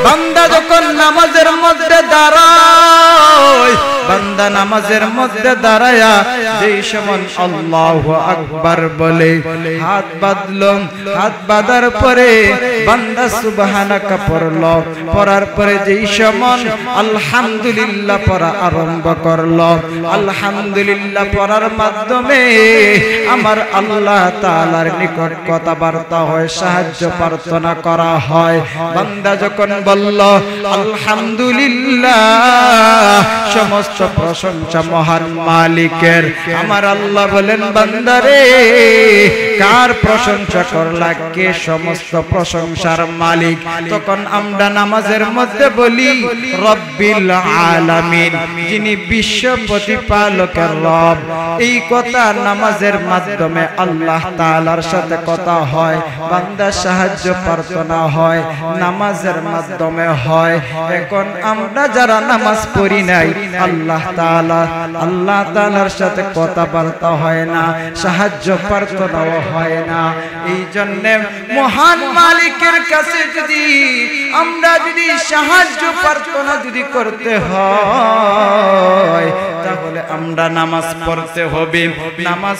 বান্দা যখন নামাজের মধ্যে দাঁড়ায়, বান্দা নামাজের মধ্যে দাঁড়ায়া যেই সময় আল্লাহু আকবার বলে হাত বাঁধলো, হাত বাঁধার পরে বান্দা সুবহানাকা পড়লো, পড়ার পরে যেই সময় আলহামদুলিল্লাহ পড়া আরম্ভ করলো, আলহামদুলিল্লাহ পড়ার মাধ্যমে আমার আল্লাহ তাআলার নিকট কথাবার্তা হয়, সাহায্য প্রার্থনা করা হয়। বান্দা যখন বলল আলহামদুলিল্লাহ, সমস্ত প্রশংসা মহান মালিকের, আমার আল্লাহ বলেন বান্দারে কার প্রশংসা করলা, কে সমস্ত প্রশংসার মালিক? তখন আমরা নামাজের মধ্যে বলি রব্বিল আলামিন, যিনি বিশ্ব প্রতিপালকের রব। এই কথা নামাজের মাধ্যমে আল্লাহ তাআলার সাথে কথা হয়, বান্দার সাহায্য প্রার্থনা হয়, নামাজের মাধ্যমে হয়। এখন আমরা যারা নামাজ পড়ি নাই, আল্লাহ তাআলার সাথে কথাবার্তা হয় না, সাহায্য প্রার্থনাও হয় না। এই জন্য মহান মালিকের কাছে যদি আমরা যদি সাহায্য প্রার্থনা যদি করতে হয়, তাহলে আমরা নামাজ পড়তে হবে। নামাজ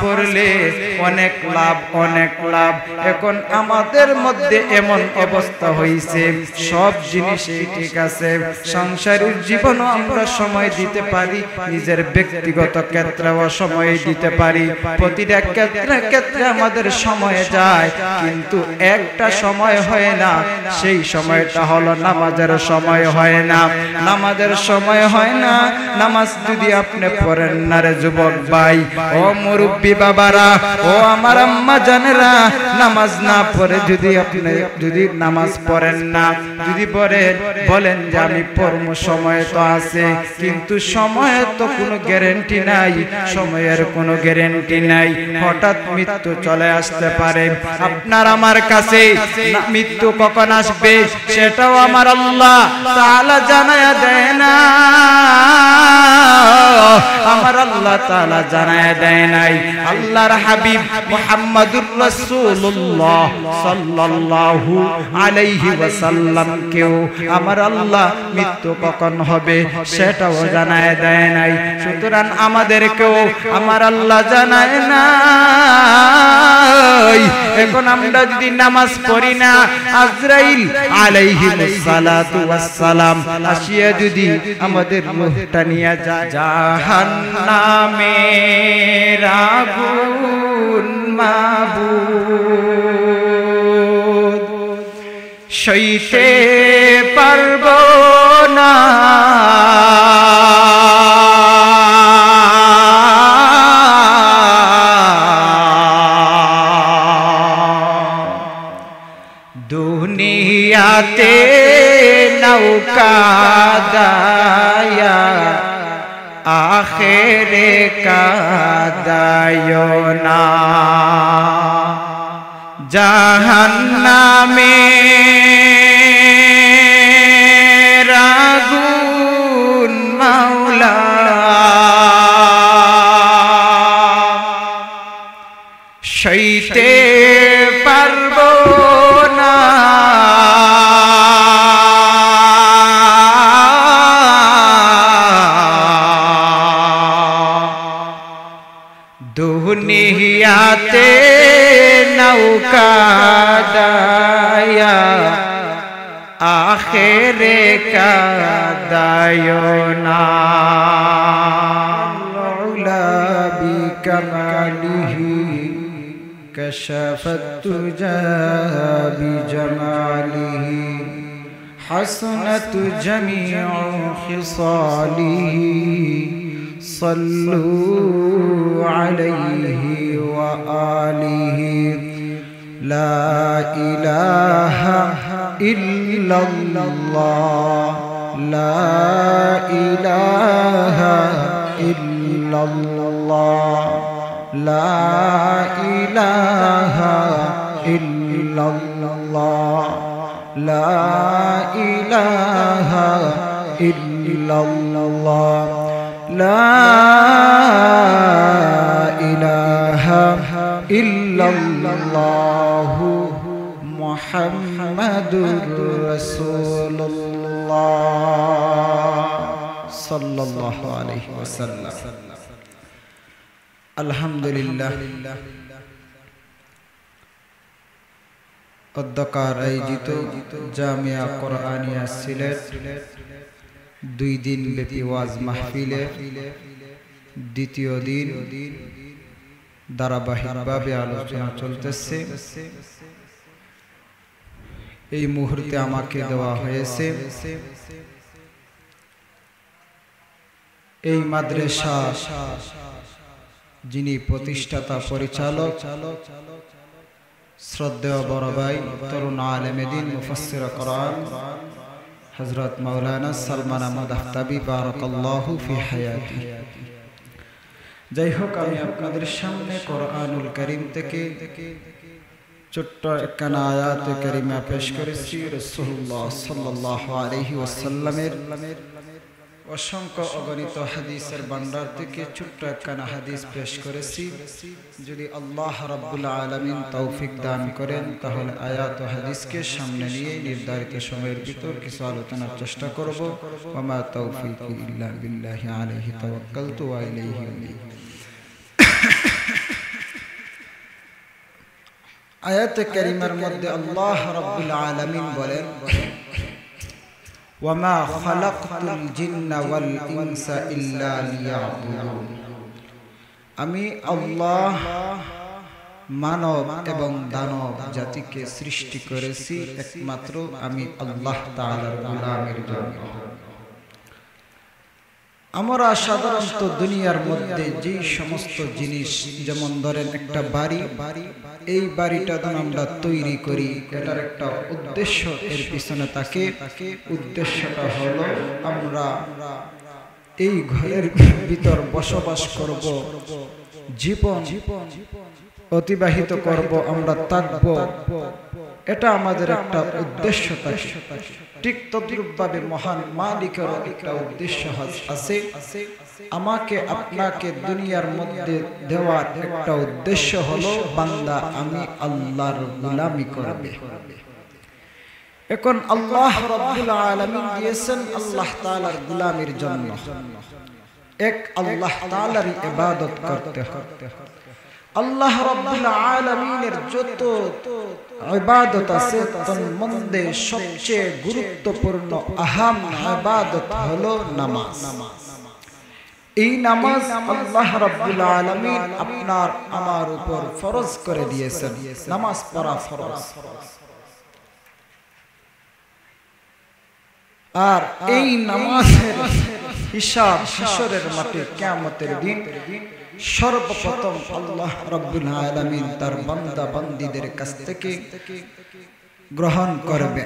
পড়লে অনেক লাভ, অনেক লাভ। এখন আমাদের মধ্যে এমন অবস্থা হয়েছে, সব জিনিসই ঠিক আছে, সংসারের জীবনও আমরা সময় দিতে পারি, নিজের ব্যক্তিগত ক্ষেত্রেও সময় দিতে পারি, প্রতিটা ক্ষেত্রে আমাদের সময় যায়, কিন্তু একটা সময় হয় না, সেই সময়টা হলো নামাজের সময় হয় না। নামাজের সময় হয় না। নামাজ যদি আপনি পড়েন না রে যুবক ভাই, ও মুরব্বী বাবারা, ও আমার আম্মা জানেরা, নামাজ না পড়ে যদি আপনি যদি নামাজ পড়েন না, যদি বলেন যে আমি পড়ব, সময় তো আছে, কিন্তু সময়ের তো কোনো গ্যারান্টি নাই, সময়ের কোনো গ্যারান্টি নাই। হঠাৎ মৃত্যু চলে আসতে পারে আপনার আমার কাছে। মৃত্যু কখন আসবে সেটাও আমার আল্লাহ তাআলা জানায়া দেয় না, আমার আল্লাহ তাআলা জানায়া দেয় নাই। আল্লাহর হাবিব মুহাম্মাদুর রাসূলুল্লাহ সাল্লাল্লাহু আলাইহি ওয়াসাল্লাম কেও আমার আল্লাহ মৃত্যু কখন হবে সেটাও জানায়া দেয় নাই। সুতরাং আমাদেরকেও আমার আল্লাহ জানায় নাই। এখন আমরা যদি নামাজ পড়ি না, আজরাইল আলাইহিস সালাতু ওয়াস সালাম আসিয়া যদি আমাদের রূহটা নিয়ে যায় জাহান্নামের আগুন, মাবুদ সইতে পারবো না, দুনিয়াতে নৌকা দায়া আখেরে কাদায়ো না, জাহান্নামের আগুন মাওলা সইতে পারবো না, দুনিয়াতে নৌকা দায়া আখেরে কাদায়ো না, লাউলা বিকামালিহি কশফত তুজা বিজমালিহি হাসনাত জামিউ খিসালিহি صلوا عليه وآله لا إله إلا الله لا إله إلا الله لا إله إلا الله لا إله إلا الله لا إله إلا الله محمد মুহাম্মাদুর রাসূলুল্লাহ সাল্লাল্লাহু আলাইহি ওয়াসাল্লাম। আলহামদুলিল্লাহ, অধ্যকার আয়োজিত জামিয়া কোরআনিয়া সিলেট 2 দিন ব্যাপী ওয়াজ মাহফিলে দ্বিতীয় দিন ধারাবাহিকভাবে আলোচনা চলতেছে। এই মুহূর্তে আমাকে দেওয়া হয়েছে এই মাদ্রাসা যিনি প্রতিষ্ঠাতা পরিচালক শ্রদ্ধেয় বড় ভাই তরুণ আলেম দ্বীন মুফাসসির কোরআন হযরত মাওলানা সালমান আহমদ আখতাবী বারাকাল্লাহু ফি হায়াতি। যাই হোক, আমি আপনাদের সামনে কোরআনুল কারীম থেকে ছোট্ট একখানা আয়াতে কারিমা পেশ করেছি। রাসূলুল্লাহ সাল্লাল্লাহু আলাইহি ওয়াসাল্লামের অসংখ্য অগণিত হাদিসের ভান্ডার থেকে ছোট্ট একখানা হাদিস পেশ করেছি। যদি আল্লাহ রাব্বুল আলামিন তৌফিক দান করেন তাহলে আয়াত ও হাদিসকে সামনে নিয়ে নির্ধারিত সময়ের ভিতর কিছু আলোচনার চেষ্টা করব। ওয়া মা তৌফিকি ইল্লা বিল্লাহি আলাইহি তাওয়াক্কালতু ওয়া ইলাইহি উনীব। আয়াতে কারিমার মধ্যে আল্লাহ রাব্বুল আলামিন বলেন, وَمَا خَلَقْتُ الْجِنَّ وَالْإِنسَ إِلَّا لِيَعْبُدُونِ। আমি আল্লাহ মানব এবং দানব জাতিকে সৃষ্টি করেছি একমাত্র আমি আল্লাহ তাআলার গোলামের জন্য। আমরা সাধারণত দুনিয়ার মধ্যে যে সমস্ত জিনিস, যেমন ধরেন একটা বাড়ি, এই বাড়িটা যখন আমরা তৈরি করি এটার একটা উদ্দেশ্য এর পিছনে থাকে। উদ্দেশ্যটা হলো আমরা এই ঘরের ভিতর বসবাস করব, জীবন অতিবাহিত করব, আমরা থাকব, এটা আমাদের একটা উদ্দেশ্য থাকে। ঠিক তদ্রূপভাবে মহান মালিকেরও একটা উদ্দেশ্য আছে। আমাকে আপনাকে দুনিয়ার মধ্যে দেওয়ার একটা উদ্দেশ্য হলো বান্দা আমি আল্লাহর গোলামি করবে। এখন আল্লাহ রাব্বুল আলামিন দিয়েছেন আল্লাহ তাআলার গোলামির জন্য, এক আল্লাহ তাআলারই ইবাদত করতে হবে। আল্লাহ রাব্বুল আলামিনের যত ইবাদত আছে তার মধ্যে সবচেয়ে গুরুত্বপূর্ণ আহাম ইবাদত হলো নামাজ। এই নামাজ আল্লাহ রাব্বুল আলামিন আপনার আমার উপর ফরজ করে দিয়েছেন। নামাজ পড়া ফরজ। আর এই নামাজের হিসাব হাসরের মাঠে কিয়ামতের দিন সর্বপ্রথম আল্লাহ রাব্বুল আলামিন তার বান্দা বান্দীদের কাছ থেকে গ্রহণ করবে।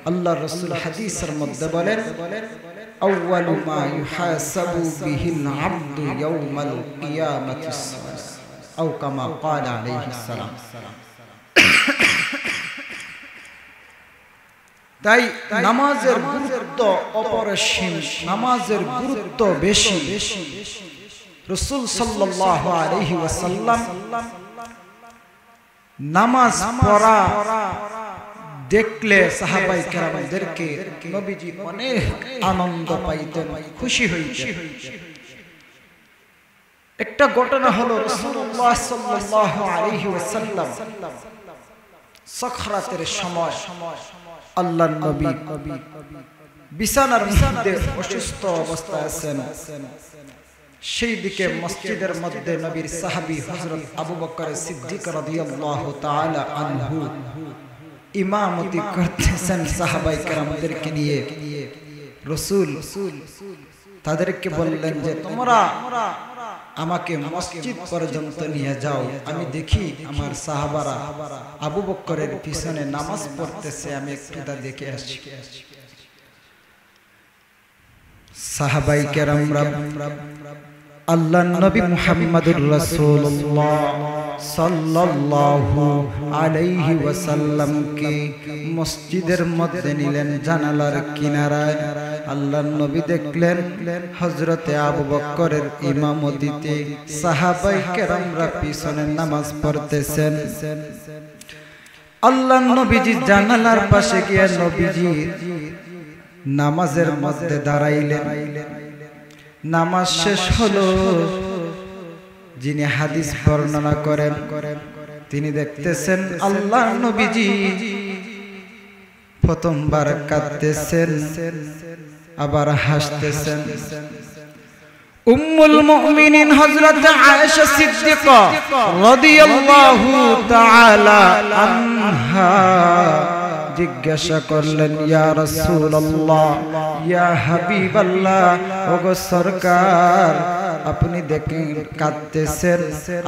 আল্লাহর রাসূল হাদিসের মধ্যে বলেন, আউয়ালু মা ইউহাসাবু বিহিল আবদু ইয়াউমাল কিয়ামাতিস সালাত, আও কামা ক্বালা আলাইহিস সালাম। তাই নামাজের গুরুত্ব অপরিসীম, নামাজের গুরুত্ব বেশি। রাসূল সাল্লাল্লাহু আলাইহি ওয়াসাল্লাম নামাজ পড়া দেখলে সাহাবায়ে কেরামদেরকে নবীজি অনেক আনন্দ পাইতেন, খুশি হইতেন। একটা ঘটনা হলো রাসূলুল্লাহ সাল্লাল্লাহু আলাইহি ওয়াসাল্লাম সাখরাতের সময় আল্লাহর নবী বিছানার মধ্যে অসুস্থ অবস্থায় আছেন। সেই দিকে মসজিদের মধ্যে নবীর সাহাবী হযরত আবু বকর সিদ্দিক রাদিয়াল্লাহু তাআলা আনহু ইমামতি করতেছেন সাহাবায়ে কেরামদেরকে নিয়ে। রাসূল তাদেরকে বললেন যে তোমরা আমাকে মসজিদ পর্যন্ত নিয়ে যাও, আমি দেখি আমার সাহাবারা আবু বকরের পিছনে নামাজ পড়তেছে, আমি একটু তা দেখে আসি। সাহাবায়ে কেরামরা আল্লাহর নবী মুহাম্মদুর রাসূলুল্লাহ সাল্লাল্লাহু আলাইহি ওয়াসাল্লামকে মসজিদের মধ্যে নিলেন, জানালার কিনারায়। আল্লাহর নবী দেখলেন হযরতে আবু বকরের ইমামতিতে সাহাবায়ে কেরামরা পিছনে নামাজ পড়তেছেন। আল্লাহর নবীজি জানালার পাশে গিয়ে নবীজি নামাজের মধ্যে দাঁড়াইলেন। নামাজ শেষ হলো। যিনি হাদিস বর্ণনা করেন তিনি দেখতেছেন আল্লাহর নবীজি প্রথমবার কাঁদতেছেন, আবার হাসতেছেন। উম্মুল মুমিনিন হযরত আয়েশা সিদ্দিকা রাদিয়াল্লাহু তাআলা আনহা জিজ্ঞাসা করলেন, ইয়া রাসূলুল্লাহ, ইয়া হাবিবাল্লাহ, ওগো সরকার, আপনি দেখেন কাঁদতেছেন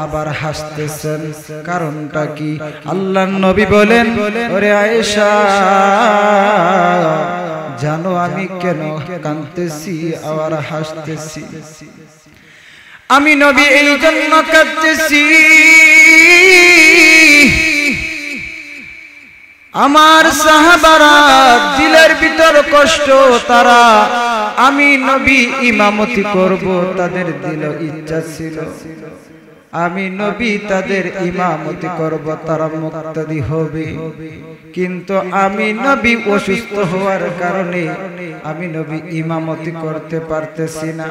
আবার হাসতেছেন, কারণটা কি? আল্লাহর নবী বলেন, ওরে আয়েশা, জানো আমি কেন কাঁদতেছি আবার হাসতেছি? আমি নবী এই জন্য কাঁদতেছি, আমার সাহাবারা দিলের ভিতর কষ্ট, তারা আমি নবী ইমামতি করব, তাদের দিল ইচ্ছা ছিল আমি নবী তাদের ইমামতি করব, তারা মুক্তাদি হবে। কিন্তু আমি নবী অসুস্থ হওয়ার কারণে আমি নবী ইমামতি করতে পারতেছি না।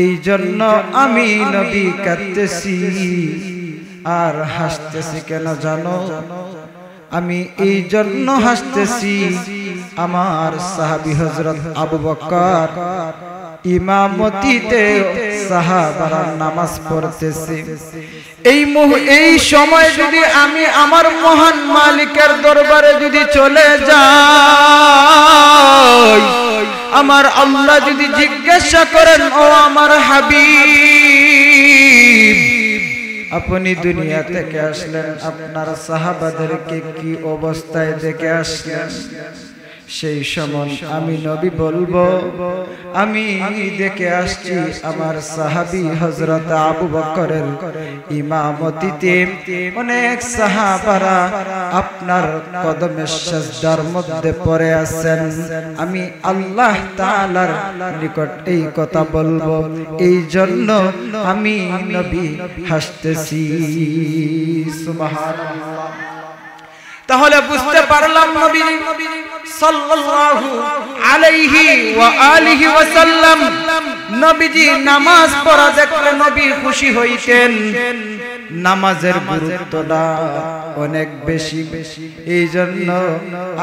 এই জন্য আমি নবী কাঁদতেছি আর হাসতেছি। কেন জানো? আমি এই জন্য হাসতেছি, আমার সাহাবী হযরত আবু বকর ইমামতিতে সাহাবারা নামাজ পড়তেছে। এই সময় যদি আমি আমার মহান মালিকের দরবারে যদি চলে যাই, আমার আল্লাহ যদি জিজ্ঞাসা করেন, ও আমার হাবিব, আপনি দুনিয়া থেকে আসলেন, আপনার সাহাবাদেরকে কি অবস্থায় দেখে আসলেন? সেই সময় আমি নবী বলবো, আমি দেখে আসছি আমার সাহাবী হযরত আবু বকরের ইমামতিতে অনেক সাহাবারা আপনার কদমে সিজদার মধ্যে পড়ে আছেন। আমি আল্লাহ তাআলার নিকট এই কথা বলবো, এই জন্য আমি নবী হাসতেছি। সুবহানাল্লাহ। তাহলে বুঝতে পারলাম নবী সাল্লাল্লাহু আলাইহি ওয়া আলিহি ওয়াসাল্লাম নবীজি নামাজ পড়া দেখলে নবী খুশি হইতেন। নামাজের গুরুত্বটা অনেক বেশি। এই জন্য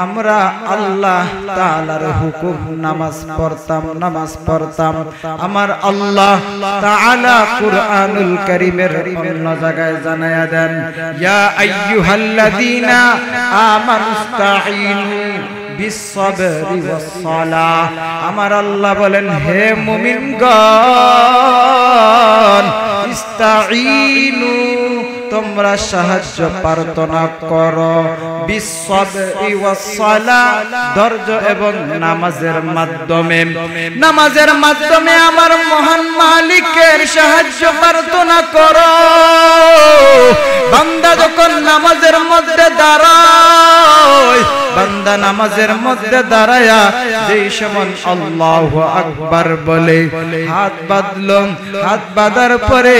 আমরা আল্লাহ তাআলার হুকুম নামাজ পড়তাম। আমার আল্লাহ তাআলা কুরআনুল কারীমের অন্য জায়গায় জানায়া দেন, ইয়া আইয়ুহাল্লাযীনা আমানুস্তাঈনু বিসসাবরি ওয়াসসালাহ। আমার আল্লাহ বলেন, হে মুমিনগণ, ইস্তাঈনু, তোমরা সাহায্য প্রার্থনা করো, বিসসাবরি ওয়াসসালাহ, ধৈর্য এবং নামাজের মাধ্যমে আমার মহান মালিকের সাহায্য প্রার্থনা করো। বান্দা যখন নামাজের মধ্যে দাঁড়ায়, বান্দা নামাজের মধ্যে দাঁড়ায়া যেই সময় আল্লাহু আকবার বলে, হাত বাঁধলো, হাত বাঁধার পরে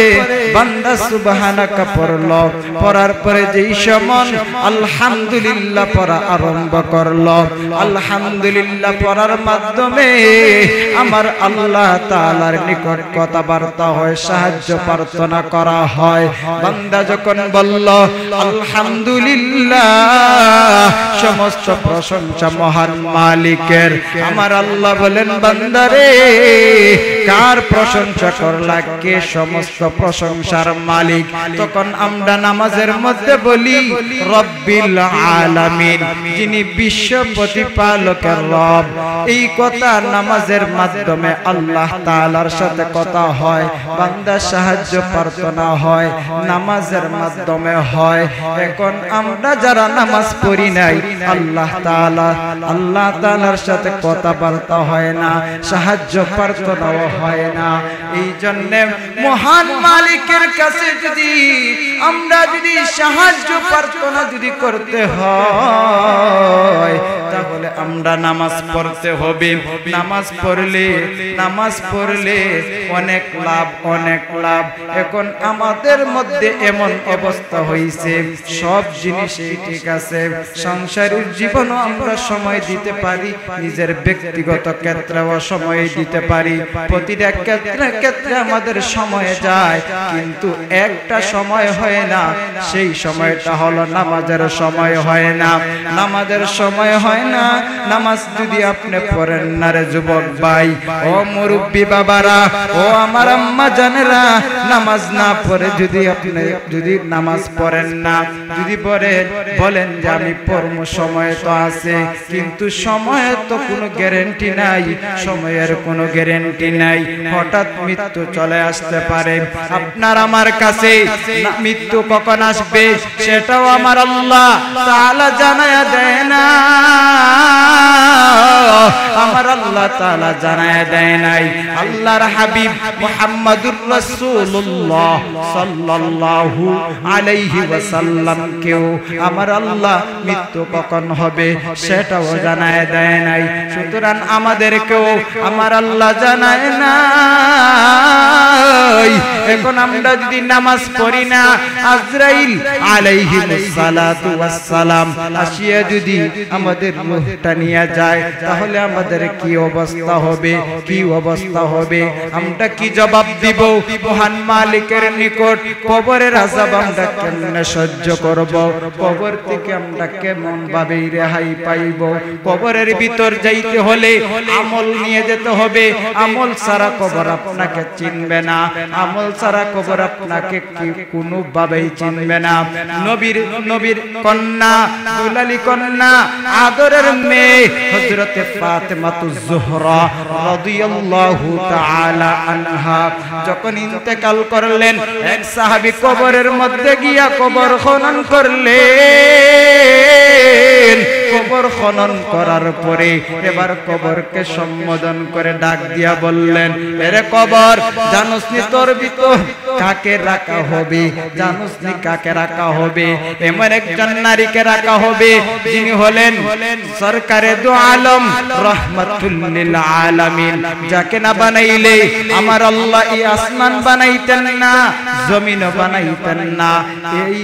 বান্দা সুবহানাকা পড়লো, পড়ার পরে যেই সময় আলহামদুলিল্লাহ পড়া আরম্ভ করলো, আলহামদুলিল্লাহ পড়ার মাধ্যমে আমার আল্লাহ তাআলার নিকট কথাবার্তা হয়, সাহায্য প্রার্থনা করা হয়। বান্দা যখন বলল আলহামদুলিল্লাহ, সমস্ত প্রশংসা মহান মালিকের। আমার আল্লাহ বলেন, বান্দারে, কার প্রশংসা করলা? কে সমস্ত প্রশংসার মালিক? তখন আমরা নামাজের মধ্যে বলি রব্বিল আলামিন, যিনি বিশ্ব প্রতিপালকের রব। এই কথা নামাজের মাধ্যমে আল্লাহ তাআলার সাথে কথা হয়, বান্দার সাহায্য প্রার্থনা হয়, নামাজের মাধ্যমে হয়। এখন আমরা যারা নামাজ পড়ি নাই, আল্লাহ তাআলার সাথে কথাবার্তা হয় না, সাহায্য প্রার্থনাও হয় না। এই জন্য মহান মালিকের কাছে যদি আমরা সাহায্য প্রার্থনা করতে হয়, তাহলে আমরা নামাজ পড়তে হবে। নামাজ পড়লে অনেক লাভ, অনেক লাভ। এখন আমাদের মধ্যে এমন অবস্থা হয়েছে, সব জিনিসই ঠিক আছে, সংসারের জীবনও আমরা সময় দিতে পারি, নিজের ব্যক্তিগত ক্ষেত্রেও সময় দিতে পারি, প্রতিটা ক্ষেত্রে আমাদের সময় যায়, কিন্তু একটা সময় হয় না, সেই সময়টা হলো নামাজের সময় হয় না। নামাজের সময় হয় না। নামাজ যদি আপনি পড়েন না রে যুবক ভাই, ও মুরব্বী বাবারা, ও আমার আম্মা জানেরা, নামাজ না পড়ে যদি নামাজ পড়েন না, যদি বলেন যে আমি পড়ব, সময় তো আছে, কিন্তু সময়ের তো কোনো গ্যারান্টি নাই, সময়ের কোনো গ্যারান্টি নাই। হঠাৎ মৃত্যু চলে আসতে পারে আপনার আমার কাছে। মৃত্যু কখন আসবে সেটাও আমার আল্লাহ তাআলা জানায়া দেয় না, আমার আল্লাহ তাআলা জানায়া দেয় নাই। আল্লাহর হাবিব মুহাম্মাদুর রাসূলুল্লাহ সাল্লাল্লাহু আলাইহি ওয়াসাল্লাম কেও আমার আল্লাহ মৃত্যু কখন হবে সেটাও জানায়া দেয় নাই। সুতরাং আমাদেরকেও আমার আল্লাহ জানায় না। এখন আমরা যদি নামাজ পড়ি না, আজরাইল আলাইহিস সালাতু ওয়াস সালাম আসিয়া যদি আমাদের রূহটা নিয়ে যায়, তাহলে আমাদের কি অবস্থা হবে, কি অবস্থা হবে? আমরা কি জবাব দিব মহান মালিকের নিকট? কবরের আযাব আমরা কেমনে সহ্য করব? কবর থেকে আমরা কেমন ভাবে রেহাই পাইব? কবরের ভিতর যাইতে হলে আমল নিয়ে যেতে হবে। আমল ছাড়া কবর আপনাকে চিনবে না, আমল ছাড়া কবর আপনাকে কোনোভাবেই চিনবে না। নবীর কন্যা, দুলালী কন্যা, আদরের মেয়ে হযরতে ফাতেমাতুজ যোহরা রাদিয়াল্লাহু তাআলা আনহা যখন ইন্তেকাল করলেন, এক সাহাবী কবরের মধ্যে গিয়া কবর খনন করলেন। কবর খনন করার পরে এবার কবরকে সম্বোধন করে ডাক দিয়া বললেন, এরে কবর, জানোস নি তোর ভিতর কাকে রাখা হবে? জানোস নি কাকে রাখা হবে? এমন একজন নারীকে রাখা হবে যিনি হলেন সরকারে দু আলম, রাহমাতুল লিল আলামিন, যাকে না বানাইলে আমার আল্লাহ এই আসমান বানাইতেন না, জমিন বানাইতেন না। এই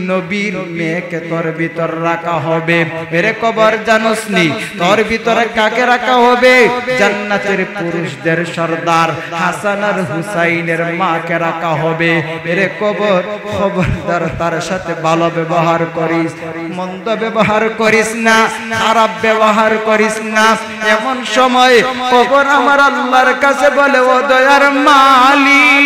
নবীর মেয়েকে তোর ভিতর রাখা হবে। এরে কবর, জানোস নি তোর ভিতরে কাকে রাখা হবে? জান্নাতের পুরুষদের সর্দার হাসান আর হুসাইনের মাকে রাখা হবে। এরে কবর, খবরদার তার সাথে ভালো ব্যবহার করিস, মন্দ ব্যবহার করিস না, খারাপ ব্যবহার করিস না। এমন সময় কবর আমার আল্লাহর কাছে বলে, ও দয়ার মালিক,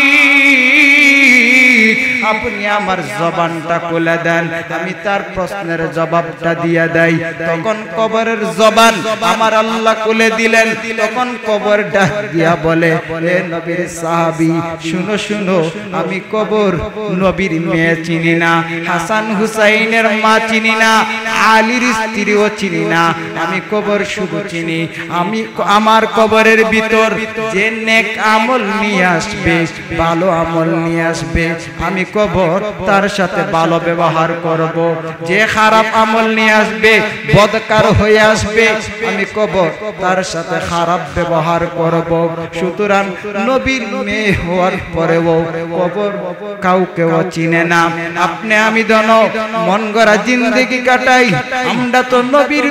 আপনি আমার জবানটা খুলে দেন, আমি তার প্রশ্নের জবাবটা দিয়ে দেই। তখন কবরের জবান আমার আল্লাহ খুলে দিলেন। তখন কবর ডাক দিয়া বলে, এ নবীর সাহাবী, শুনো শুনো, আমি কবর নবীর মেয়ে চিনি না, হাসান হুসাইনের মা চিনি না, আলীর স্ত্রীও চিনি না, আমি কবর শুধু চিনি আমার কবরের ভিতর যে নেক আমল নিয়ে আসবে, ভালো আমল নিয়ে আসবে, আমি কবর তার সাথে ভালো ব্যবহার করব। যে খারাপ আমল নিয়ে আসবে, বদকার হয়ে আসবে, আমি কবর তার সাথে খারাপ ব্যবহার করব। সুতরাং নবীর মেয়ে হওয়ার পরেও কবর কাউকেও চিনে না। আপনি আমি দন মন গড়া জিন্দেগি কাটাই, আমরা তো নবীর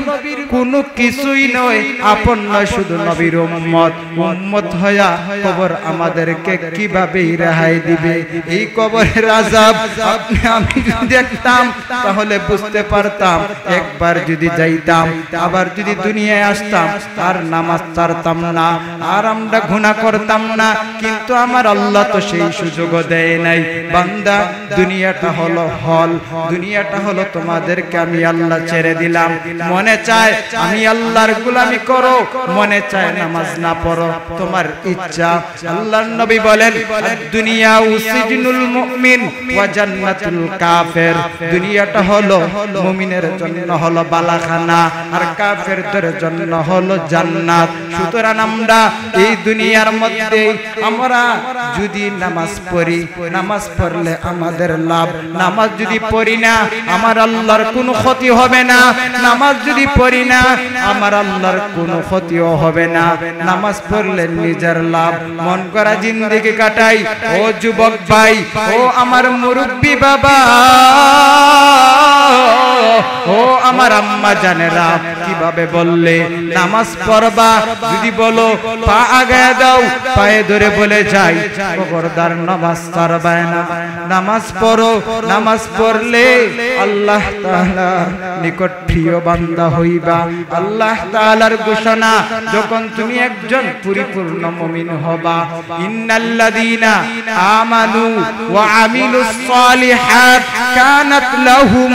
কোনো কিছুই নয়, আপন নয়, শুধু নবীর উম্মত হইয়া কবর আমাদেরকে কিভাবে রেহাই দিবে? এই কবরের আযাব আপনি আমি যদি দেখতাম তাহলে বুঝতে পারতাম। একবার যদি যাইতাম, আবার যদি দুনিয়ায় আসতাম, আর নামাজ ছাড়তাম না, আর আমরা গুনাহ করতাম না, কিন্তু আমার আল্লাহ তো সেই সুযোগ দেয় নাই। বান্দা, দুনিয়াটা হলো হল, দুনিয়াটা হলো তোমাদেরকে আমি আল্লাহ ছেড়ে দিলাম। মনে চায় আমি আল্লাহর গোলামি করো, মনে চায় নামাজ না পড়ো, তোমার ইচ্ছা। আল্লাহর নবী বলেন, দুনিয়া উসিজনুল মুমিন মুমিন ওয়া জান্নাতুল কাফির। দুনিয়াটা হলো মুমিনের জন্য হলো বালাখানা, আর কাফেরদের জন্য হলো জান্নাত। সুতরাং আমরা এই দুনিয়ার মধ্যে আমরা যদি নামাজ পড়ি, নামাজ পড়লে আমাদের লাভ। নামাজ যদি পড়ি না আমার আল্লাহর কোনো ক্ষতি হবে না। নামাজ যদি পড়ি না আমার আল্লাহর কোনো ক্ষতিও হবে না। নামাজ পড়লে নিজের লাভ। মন করা জিন্দেগি কাটাই। ও যুবক ভাই, ও আমার মুরব্বী বাবা, ও আমার আম্মা জানেরা, কিভাবে বললে নামাজ পড়বা? যদি বলো পা আগায় দাও, পায়ে ধরে বলে যাই খবরদার নামাজ ছাড়বা না। নামাজ পড়ো। নামাজ পড়লে আল্লাহ তাআলার নিকট প্রিয় বান্দা হইবা। আল্লাহ তাআলার ঘোষণা, যখন তুমি একজন পরিপূর্ণ মুমিন হবা, ইন্নাল্লাযীনা আমানু ওয়া আমিলুস সালিহাত কানাত লাহুম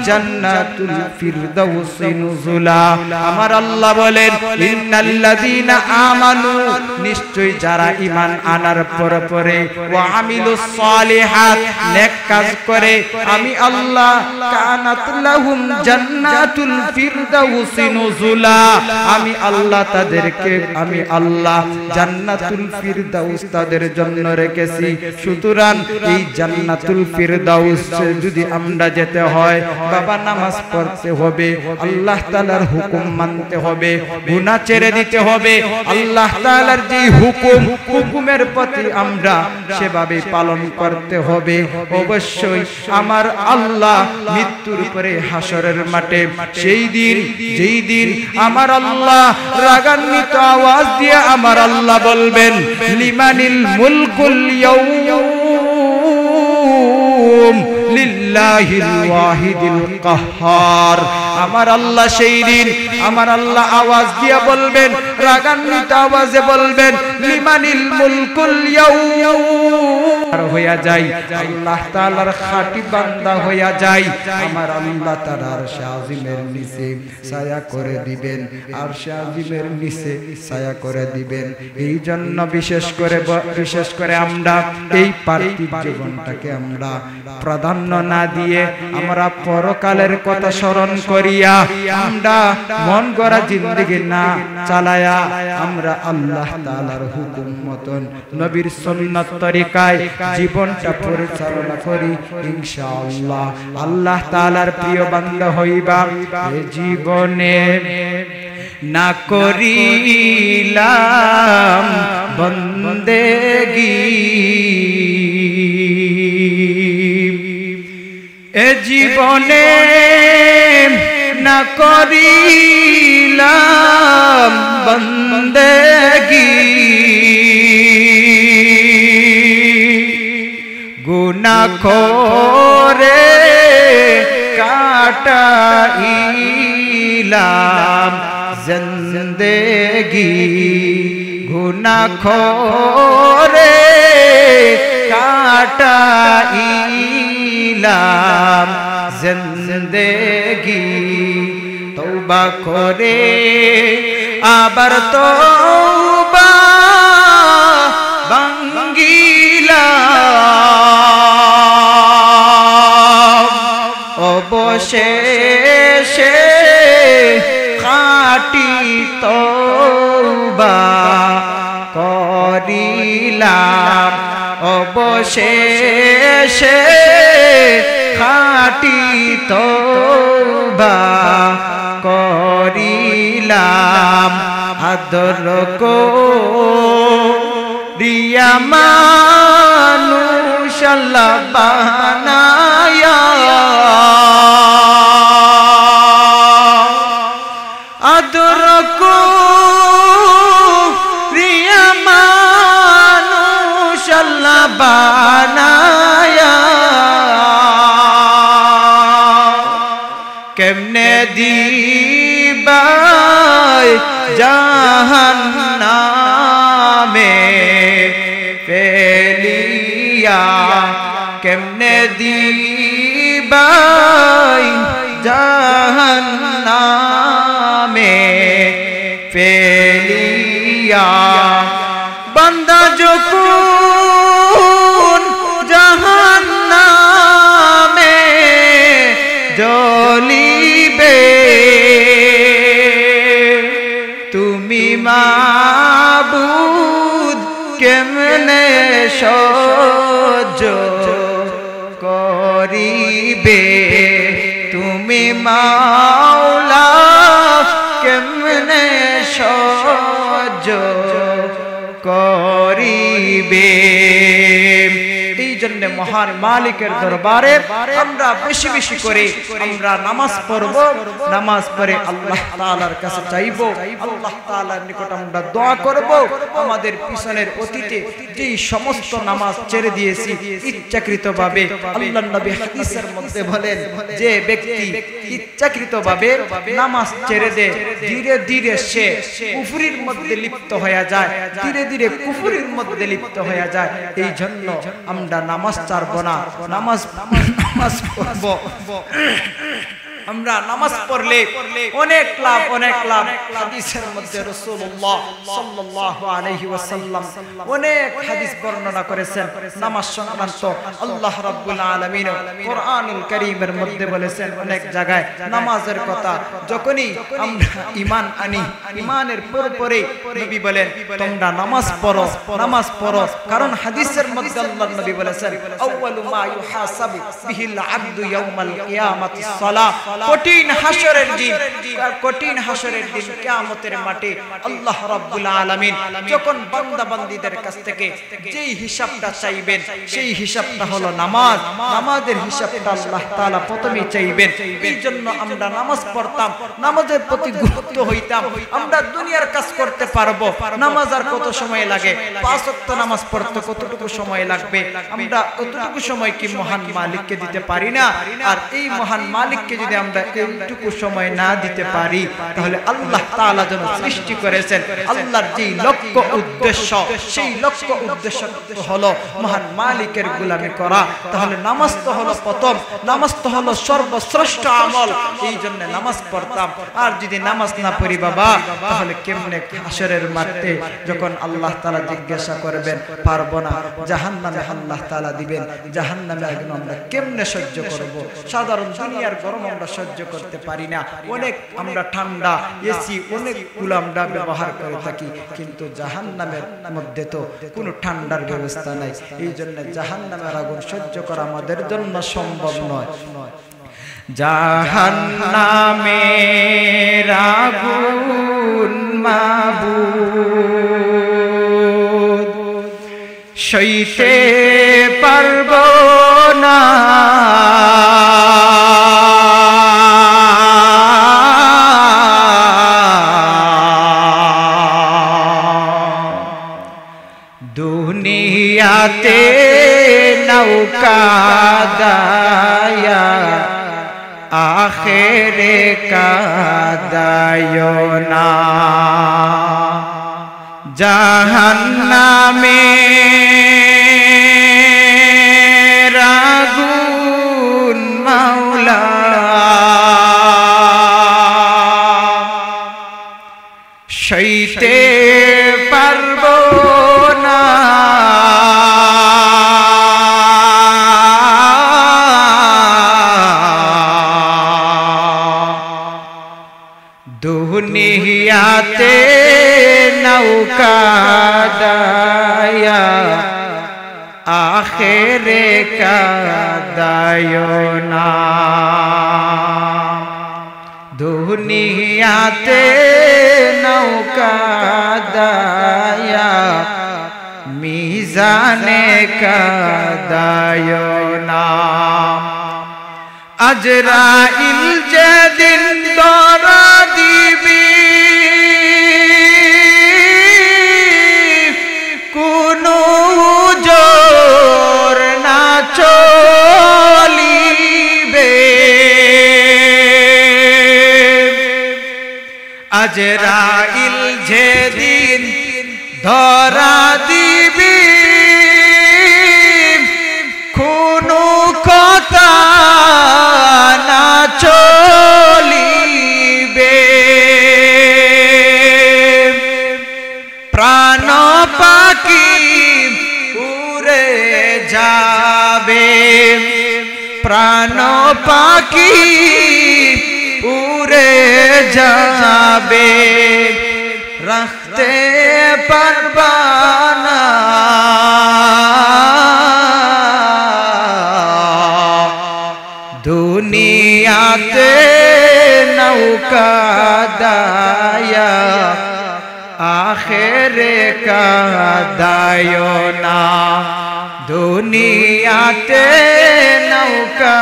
জান্নাতুল ফিরদাউসি নুজুলা। আমার আল্লাহ বলেন, ইন্নাল্লাযীনা আমানু, নিশ্চয় যারা ঈমান আনার পরে ওয়া আমিলুস সালিহাত, নেক কাজ করে, আমি আল্লাহ কানাত লাহুম জান্নাতুল ফিরদাউসি নুজুলা, আমি আল্লাহ তাদেরকে, আমি আল্লাহ জান্নাতুল ফিরদাউস তাদের জন্য রেখেছি। সুতরাং এই জান্নাতুল ফিরদাউস যদি আমরা যেতে হয় বাবা, নামাজ পড়তে হবে, আল্লাহ তাআলার হুকুম মানতে হবে, গুনাহ ছেড়ে দিতে হবে। আল্লাহ তাআলার যে হুকুমের প্রতি আমরা সেভাবে পালন করতে হবে। অবশ্যই আমার আল্লাহ মৃত্যুর পরে হাসরের মাঠে সেই দিন, যেই দিন আমার আল্লাহ রাগান্বিত আওয়াজ দিয়ে আমার আল্লাহ বলবেন, লিমানিল মুলকুল ইয়াউম লিল্লাহিল ওয়াহিদিল কাহ্হার। আমার আল্লাহ সেই দিন আমার আল্লাহ আওয়াজ দিয়ে বলবেন, রাগান্বিত আওয়াজে বলবেন, লিমানিল মুলকুল ইয়াউম হইয়া যায়, আল্লাহ তাআলার খাঁটি বান্দা হইয়া যায়। আমার আল্লাহ তাআলা আরশে আজিমের নিচে ছায়া করে দিবেন, আরশে আজিমের নিচে ছায়া করে দিবেন। এই জন্য বিশেষ করে আমরা এই পার্থিব জীবনটাকে আমরা প্রাধান্য না দিয়ে আমরা পরকালের কথা স্মরণ করিয়া আমরা মন গড়া জিন্দেগি না চালায়া আমরা আল্লাহ তাআলার হুকুম মতন নবীর সুন্নাত তরিকায় জীবনটা পরিচালনা করি, ইনশাআল্লাহ আল্লাহ তাআলার প্রিয় বান্দা হইবা। এ জীবনে না করিলাম বন্দেগী, এ জীবনে না করিলাম বন্দেগী, গুনাহ করে কাটাইলাম জিন্দেগি, গুনাহ করে কাটাইলাম জিন্দেগি। তওবা করে আবার তওবা ভাঙ্গিলাম, অবশেষে খাঁটি তওবা করিলাম, অবশেষে খাঁটি তওবা করিলাম। আদর করিয়া মানুষ আল্লাহ বানায়া, আদর করিয়া মানুষ আল্লাহ বানায়া, কেমনে দিবাই জাহান্নামে ফেলিয়া, কেমনে দিবাই জাহান্নামে ফেলিয়া। বান্দা যখন জাহান্নামে মাবুদ কেমনে সহ্য করিবে তুমি মাওলা কেমনে সহ্য করিবে এই জন্য মহান মালিকের দরবারে আমরা বেশি বেশি করে আমরা নামাজ পড়ব নামাজ পড়ে আল্লাহ তাআলার কাছে চাইব আল্লাহ তাআলার নিকট আমরা দোয়া করব আমাদের পিছনের অতীতে যেই সমস্ত নামাজ ছেড়ে দিয়েছি ইচ্ছাকৃতভাবে আল্লাহর নবী হাদিসের মধ্যে বলেন যে ব্যক্তি ইচ্ছাকৃতভাবে নামাজ ছেড়ে দেয় ধীরে ধীরে সে কুফরির মধ্যে লিপ্ত হয়ে যায় ধীরে ধীরে কুফরির মধ্যে লিপ্ত হয়ে যায় এই জন্য আমরা নামাজ ছাড়ব না নামাজ পড়ব আমরা নামাজ পড়লে অনেক লাভ হাদিসের মধ্যে রাসূলুল্লাহ সাল্লাল্লাহু আলাইহি ওয়াসাল্লাম অনেক হাদিস বর্ণনা করেছেন নামাজ সংক্রান্ত আল্লাহ রাব্বুল আলামিন কোরআনুল কারীমের মধ্যে বলেছেন অনেক জায়গায় নামাজের কথা যখনই আমরা ঈমান আনি ঈমানের পরে নবী বলেন তোমরা নামাজ পড়ো কারণ হাদিসের মধ্যে আল্লাহর নবী বলেছেন আউয়ালু মা ইউহাসাবু বিহিল আবদু ইয়াউমাল কিয়ামাতিস সালাহ কঠিন হাসরের দিন কিয়ামতের মাঠে আল্লাহ রাব্বুল আলামিন যখন বান্দা বান্দীদের কাছ থেকে যেই হিসাবটা চাইবেন সেই হিসাবটা হলো নামাজ নামাজের হিসাবটা আল্লাহ তাআলা প্রথমেই চাইবেন এইজন্য আমরা নামাজ পড়তাম নামাজের প্রতি গুরুত্ব হইতাম আমরা দুনিয়ার কাজ করতে পারবো নামাজ আর কত সময় লাগে 5 ওয়াক্ত নামাজ পড়তে কতটুকু সময় লাগবে আমরা কতটুকু সময় কি মহান মালিককে দিতে পারি না আর এই মহান মালিককে যদি আমরা এইটুকু সময় না দিতে পারি তাহলে আল্লাহ তাআলা যেন সৃষ্টি করেছেন আল্লাহর যে লক্ষ্য উদ্দেশ্য সেই লক্ষ্য উদ্দেশ্য হলো মহান মালিকের গোলামি করা তাহলে নামাজ তো হলো প্রথম নামাজ তো হলো সর্বশ্রেষ্ঠ আমল এই জন্য নামাজ পড়তাম আর যদি নামাজ না পড়ি বাবা তাহলে কেমনে হাসরের মাঠে যখন আল্লাহ তাআলা জিজ্ঞাসা করবেন পারবো না জাহান্নামে আল্লাহ তাআলা দিবেন জাহান্নামে আগুন আমরা কেমনে সহ্য করব সাধারণ দুনিয়ার গরম আমরা সহ্য করতে পারি না অনেক আমরা ঠান্ডা এসি অনেকগুলো আমরা ব্যবহার করে থাকি কিন্তু জাহান্নামের মধ্যে তো কোনো ঠান্ডার ব্যবস্থা নাই এই জন্য জাহান্নামের আগুন সহ্য করা আমাদের জন্য সম্ভব নয় জাহান্নামের আগুন মাবুদ সইতে পারবো না দুনিয়াতে নৌকা দায়া আখেরে কাদায়ো না জাহান্নামে আগুন মাওলা সইতে পারবো না দুনিয়াতে নৌকা দায়া আখেরে কাদায়ো না দুনিয়াতে নৌকা দায়া মিজানে কাদায়ো না আজরাইল যেদিন ধরা দিবি কোনো জোর না চলিবে আজরাইল যেদিন ধরা দিবি কোনো কথা না চলিবে প্রাণ পাখি উড়ে যাবে প্রাণ পাখি উড়ে যাবে রাখতে পারবা না দুনিয়াতে নৌকা দায়া আখেরে কাদায়ো না দুনিয়াতে নৌকা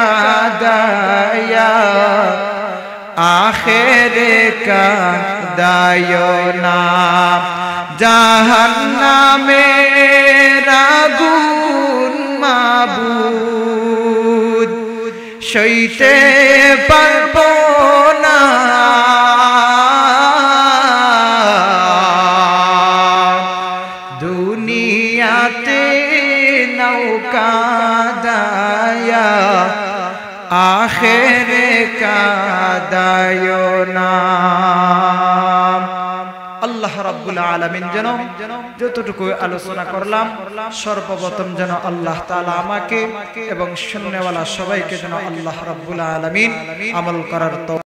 দায়া আখেরে কাদায়ো না জাহান্নামের আগুন মাবুদ সইতে পারবো না দুনিয়াতে নৌকা দায়া আখেরে কাদায়ো না আল্লাহ রাব্বুল আলামিন যেন যতটুকু আলোচনা করলাম সর্বপ্রথম যেন আল্লাহ তাআলা আমাকে এবং শুননেওয়ালা সবাইকে যেন আল্লাহ রাব্বুল আলামিন আমল করার